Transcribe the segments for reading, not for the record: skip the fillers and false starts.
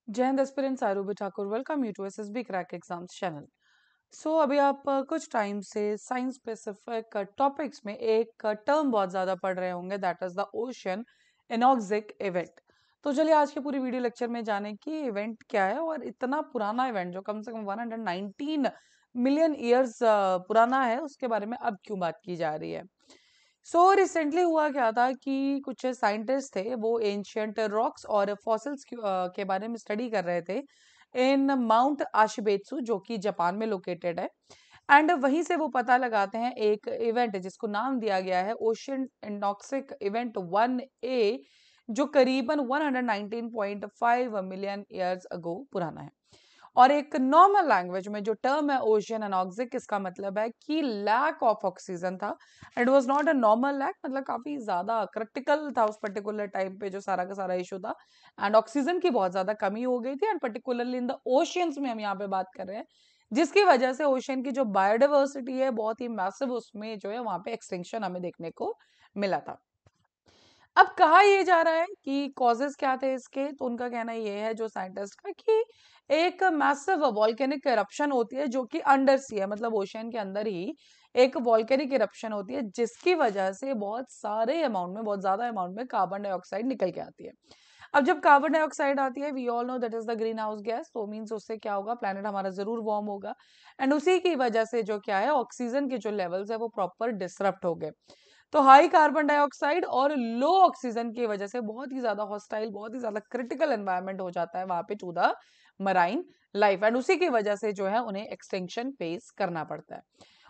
जय हिंद aspirants Arubi Thakur welcome you to SSB crack exams channel. अभी आप कुछ टाइम से साइंस स्पेसिफिक टॉपिक्स में एक टर्म बहुत ज़्यादा पढ़ रहे होंगे, that is the ocean anoxic event. तो चलिए आज के पूरी वीडियो लेक्चर में जाने कि इवेंट क्या है और इतना पुराना इवेंट जो कम से कम 119 मिलियन ईयर्स पुराना है उसके बारे में अब क्यों बात की जा रही है। रिसेंटली हुआ क्या था कि कुछ साइंटिस्ट थे, वो एंशियंट रॉक्स और फॉसिल्स के बारे में स्टडी कर रहे थे इन माउंट आशिबेत्सु जो कि जापान में लोकेटेड है। एंड वहीं से वो पता लगाते हैं एक इवेंट जिसको नाम दिया गया है ओशियन इनॉक्सिक इवेंट 1A, जो करीबन 119.5 मिलियन ईयर्स अगो पुराना है। और एक नॉर्मल लैंग्वेज में जो टर्म है ओशियन एनॉक्सिक, इसका मतलब है कि लैक ऑफ ऑक्सीजन था। It was not a normal lack, मतलब काफी ज्यादा क्रिटिकल था उस पर्टिकुलर टाइम पे जो सारा का सारा इशू था। एंड ऑक्सीजन की बहुत ज्यादा कमी हो गई थी, and particularly in the oceans में हम यहाँ पे बात कर रहे हैं, जिसकी वजह से ओशियन की जो बायोडाइवर्सिटी है बहुत ही मैसिव, उसमें जो है वहां पे एक्सटिंक्शन हमें देखने को मिला था। अब कहा ये जा रहा है कि कॉजेस क्या थे इसके, तो उनका कहना ये है जो साइंटिस्ट का कि एक मैसिव वॉल्केनिक इरप्शन होती है जो कि अंडर सी है, मतलब ओशियन के अंदर ही एक वॉल्केनिक इरप्शन होती है जिसकी वजह से बहुत सारे अमाउंट में, बहुत ज्यादा अमाउंट में कार्बन डाइऑक्साइड निकल के आती है। अब जब कार्बन डाइऑक्साइड आती है, we all know that is the green house gas, तो मीन्स उससे क्या होगा, प्लेनेट हमारा जरूर वार्म होगा। एंड उसी की वजह से जो क्या है, ऑक्सीजन के जो लेवल्स है वो प्रॉपर डिसरप्ट हो गए। तो हाई कार्बन डाइऑक्साइड और लो ऑक्सीजन की वजह से बहुत ही ज्यादा हॉस्टाइल, बहुत ही ज्यादा क्रिटिकल एनवायरनमेंट हो जाता है वहां पे to the marine life, and उसी की वजह से जो है उन्हें एक्सटिंक्शन फेस करना पड़ता है।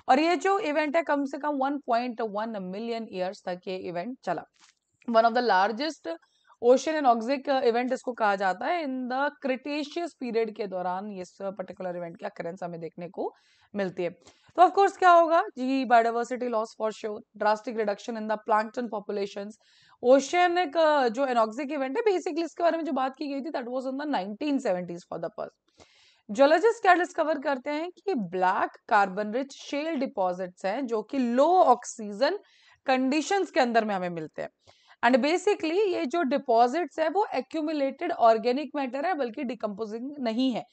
और ये जो इवेंट है कम से कम 1.1 मिलियन ईयर्स तक ये इवेंट चला। One of the largest ocean anoxic event इसको कहा जाता है। इन द क्रिटेशियस पीरियड के दौरान इस पर्टिकुलर इवेंट की अकरेंस हमें देखने को मिलती है। तो ऑफ कोर्स क्या होगा जी, biodiversity loss for sure, drastic reduction in the plankton populations. Oceanic जो एनॉक्सिक इवेंट है, बेसिकली इसके बारे में जो बात की गई थी that was in the 1970s for the first. Geologist क्या डिस्कवर करते हैं कि black carbon rich shale deposits हैं जो कि लो ऑक्सीजन कंडीशंस के अंदर में हमें मिलते हैं। एंड बेसिकली ये जो डिपॉजिट्स है वो एक्यूमुलेटेड ऑर्गेनिक मैटर है, बल्कि डिकम्पोजिंग नहीं है।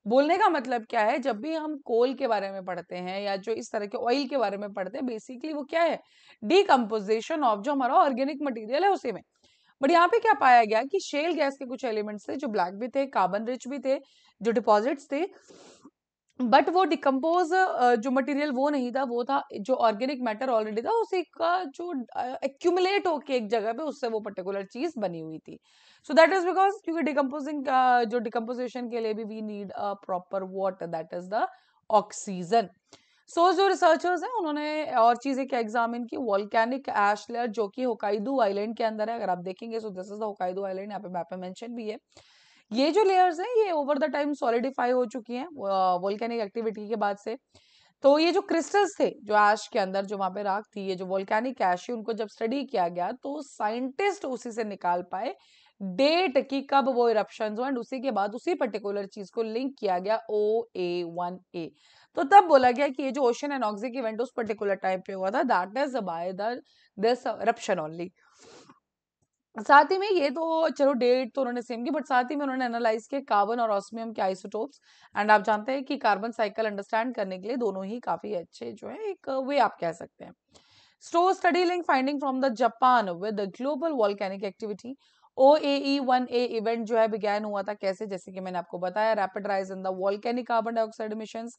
बोलने का मतलब क्या है, जब भी हम कोल के बारे में पढ़ते हैं या जो इस तरह के ऑयल के बारे में पढ़ते हैं, बेसिकली वो क्या है, डिकम्पोजिशन ऑफ जो हमारा ऑर्गेनिक मटेरियल है उसी में। बट यहाँ पे क्या पाया गया कि शेल गैस के कुछ एलिमेंट्स थे जो ब्लैक भी थे, कार्बन रिच भी थे, जो डिपॉजिट्स थे, बट वो डिकम्पोज जो मटेरियल वो नहीं था, वो था जो ऑर्गेनिक मैटर ऑलरेडी था उसी का जो एक्यूमुलेट होके एक जगह पे उससे वो पर्टिकुलर चीज बनी हुई थी। सो दैट इज बिकॉज क्योंकि डिकम्पोजिंग जो डिकम्पोजिशन के लिए भी we need a proper water, that is the oxygen. जो रिसर्चर्स हैं उन्होंने और चीजें क्या एग्जामिन की, वॉल्केनिक एश लेयर जो कि होकाइडू आइलैंड के अंदर है, अगर आप देखेंगे so this is the होकाइडू island, यहाँ पे मैप में मेंशन भी है। ये जो लेयर्स हैं ये ओवर द टाइम सॉलिडिफाई हो चुकी हैं वोल्केनिक एक्टिविटी के बाद से। तो ये जो क्रिस्टल्स थे जो ऐश के अंदर, जो वहां पे राख थी, ये जो वोल्केनिक ऐश है, उनको जब स्टडी किया गया तो साइंटिस्ट उसी से निकाल पाए डेट कि कब वो इरप्शन हो, एंड उसी के बाद उसी पर्टिकुलर चीज को लिंक किया गया OA1A। तो तब बोला गया कि ये जो ओशन एनॉक्सिक इवेंट उस पर्टिकुलर टाइम पे हुआ था, that is by the this eruption only. साथ ही में ये तो चलो डेट तो उन्होंने सेम की, बट साथ ही में उन्होंने एनालाइज किया कार्बन और ऑस्मियम के आइसोटोप्स। एंड आप जानते हैं कि कार्बन साइकिल अंडरस्टैंड करने के लिए दोनों ही काफी अच्छे जो है एक वे आप कह सकते हैं। Store study link finding from the Japan with global volcanic activity. OAE1A event जो है बिगैन हुआ था कैसे, जैसे कि मैंने आपको बताया, rapid rise in the volcanic carbon dioxide emissions,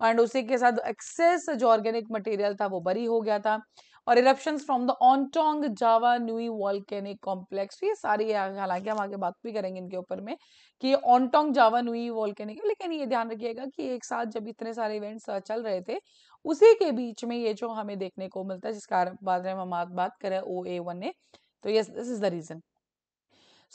and उसी के साथ एक्सेस जो ऑर्गेनिक मटेरियल था वो बरी हो गया था। और eruptions from the Ontong Java Nui volcanic complex, ये सारी हालांकि हम आगे बात भी करेंगे इनके ऊपर में कि ऑनटोंग जावा न्यूई वॉल्केनिक, लेकिन ये ध्यान रखिएगा कि एक साथ जब इतने सारे इवेंट्स चल रहे थे उसी के बीच में ये जो हमें देखने को मिलता है, जिसका बारे में हम बात करें OA1A, तो yes this is the reason.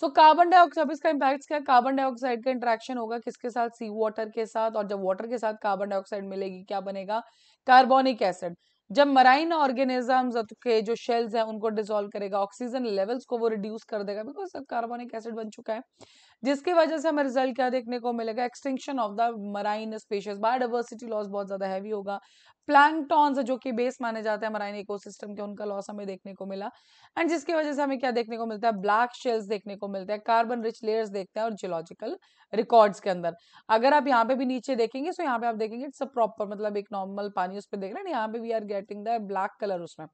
Carbon dioxide, इसका इम्पैक्ट क्या, कार्बन डाइऑक्साइड का इंटरेक्शन होगा किसके साथ, सी वाटर के साथ, और जब वाटर के साथ कार्बन डाइऑक्साइड मिलेगी क्या बनेगा, कार्बोनिक एसिड। जब मराइन ऑर्गेनिजम्स के जो शेल्स हैं उनको डिसॉल्व करेगा, ऑक्सीजन लेवल्स को वो रिड्यूस कर देगा बिकॉज सब कार्बोनिक एसिड बन चुका है, जिसकी वजह से हमें रिजल्ट क्या देखने को मिलेगा, extinction of the marine species, biodiversity loss बहुत ज्यादा हैवी होगा, प्लैंकटॉन्स जो कि बेस माने जाते हैं मराइन इकोसिस्टम के, उनका लॉस हमें देखने को मिला। एंड जिसकी वजह से हमें क्या देखने को मिलता है, ब्लैक शेल्स देखने को मिलते हैं, कार्बन रिच लेयर्स देखते हैं और जियोलॉजिकल रिकॉर्ड्स के अंदर। अगर आप यहाँ पे भी नीचे देखेंगे तो यहाँ पे आप देखेंगे इट्स अ प्रॉपर, मतलब एक नॉर्मल पानी उस पर देख रहे हैं, यहाँ पे we are getting the black colour उसमें।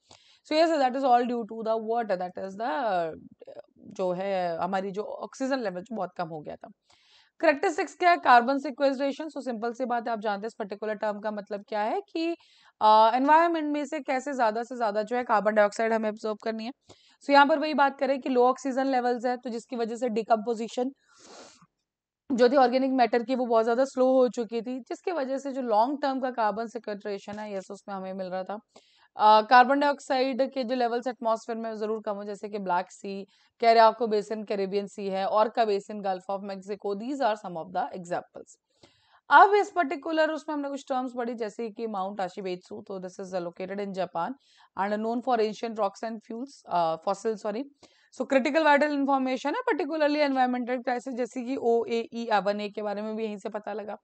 So yes, that is all due to the water, that is the जो है हमारी जो ऑक्सीजन लेवल जो बहुत कम हो गया था। करेक्टरिस्टिक्स क्या है, कार्बन सिक्वेस्ट्रेशन। सो सिंपल सी बात है, आप जानते हैं इस पर्टिकुलर टर्म का मतलब क्या है कि एनवायरनमेंट में से कैसे ज्यादा से ज्यादा जो है कार्बन डाइऑक्साइड हमें एब्जॉर्ब करनी है। सो यहाँ पर वही बात करें कि लो ऑक्सीजन लेवल्स है, तो जिसकी वजह से डिकम्पोजिशन जो थी ऑर्गेनिक मैटर की वो बहुत ज्यादा स्लो हो चुकी थी, जिसकी वजह से जो लॉन्ग टर्म का कार्बन सिक्वेस्ट्रेशन है यस उसमें हमें मिल रहा था। कार्बन डाइऑक्साइड के जो लेवल्स एटमॉस्फेयर में जरूर कम हो, जैसे कि Black Sea, Cariaco basin Caribbean Sea है, और का basin Gulf of Mexico, these are some of the examples. अब इस पर्टिकुलर उसमें हमने कुछ टर्म्स पढ़ी, जैसे कि माउंट आशिबेत्सु, तो this is located in Japan and known for ancient rocks and fuels fossil sorry. So critical vital information है, पर्टिकुलरली एनवायरमेंटल क्राइसिस, जैसे कि OAE-1A के बारे में भी यहीं से पता लगा।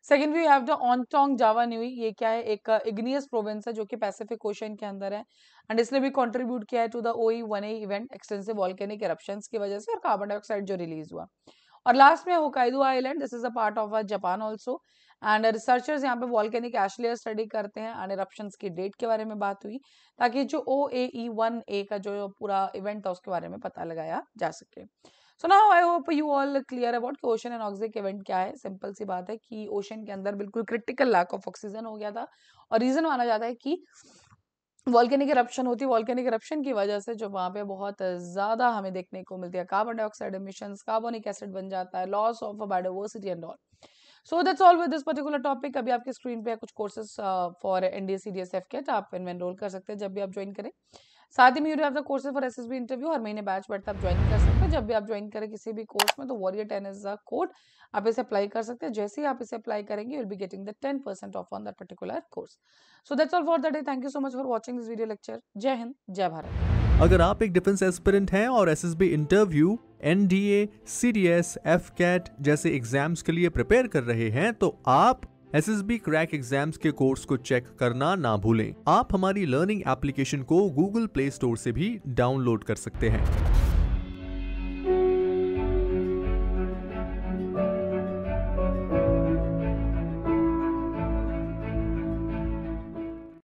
Second we have the Ontong Java न्यूई, ये क्या है, एक इग्नियस प्रोविंस है जो कि पैसिफिक ओशन के अंदर है, एंड इसने भी कंट्रीब्यूट किया है to the OAE-1A event, extensive volcanic eruptions की वजह से और कार्बन डाइऑक्साइड जो रिलीज हुआ। और लास्ट में Hokkaido island, this is a part of Japan also, and researchers यहाँ पे वॉल्केनिक एश लेयर स्टडी करते हैं, एंड इरप्शंस की डेट के बारे में बात हुई, ताकि जो OAE-1A का जो पूरा इवेंट था उसके बारे में पता लगाया जा सके। So now I hope you all clear about कि ओशन एनॉक्सिक इवेंट क्या है। सिंपल सी बात है कि ओशन के अंदर बिल्कुल क्रिटिकल लैक ऑफ ऑक्सीजन हो गया था, और रीजन माना जाता है कि वॉल्केनिक इरप्शन होती है, वॉल्केनिक इरप्शन की वजह से जो वहां पे बहुत ज्यादा हमें देखने को मिलती है carbon dioxide emissions, carbonic acid बन जाता है, loss of biodiversity and all. So that's all with this particular topic. अभी आपकी स्क्रीन पे कुछ कोर्सेज फॉर NDA-CDS FCAT, आप इनमें एनरोल कर सकते हैं जब भी आप ज्वाइन करें। साथ ही में you have the courses for SSB interview, हर महीने बैच बढ़ता है, आप ज्वाइन कर सकते हैं। जब भी आप ज्वाइन करें किसी भी कोर्स में तो Warrior 10 इज द कोड, आप इसे अप्लाई कर सकते हैं। जैसे ही आप इसे अप्लाई करेंगे, you will be getting the 10% of on that particular course. So that's all for the day. Thank you so much for watching this video lecture. जय हिंद, जय भारत। अगर आप एक डिफेंस एस्पिरेंट हैं और SSB interview, NDA, CDS, FCAT जैसे exams के लिए प्रिपेयर कर रहे हैं तो आप SSB क्रैक एग्जाम्स के कोर्स को चेक करना ना भूलें। आप हमारी लर्निंग एप्लीकेशन को Google Play Store से भी डाउनलोड कर सकते हैं।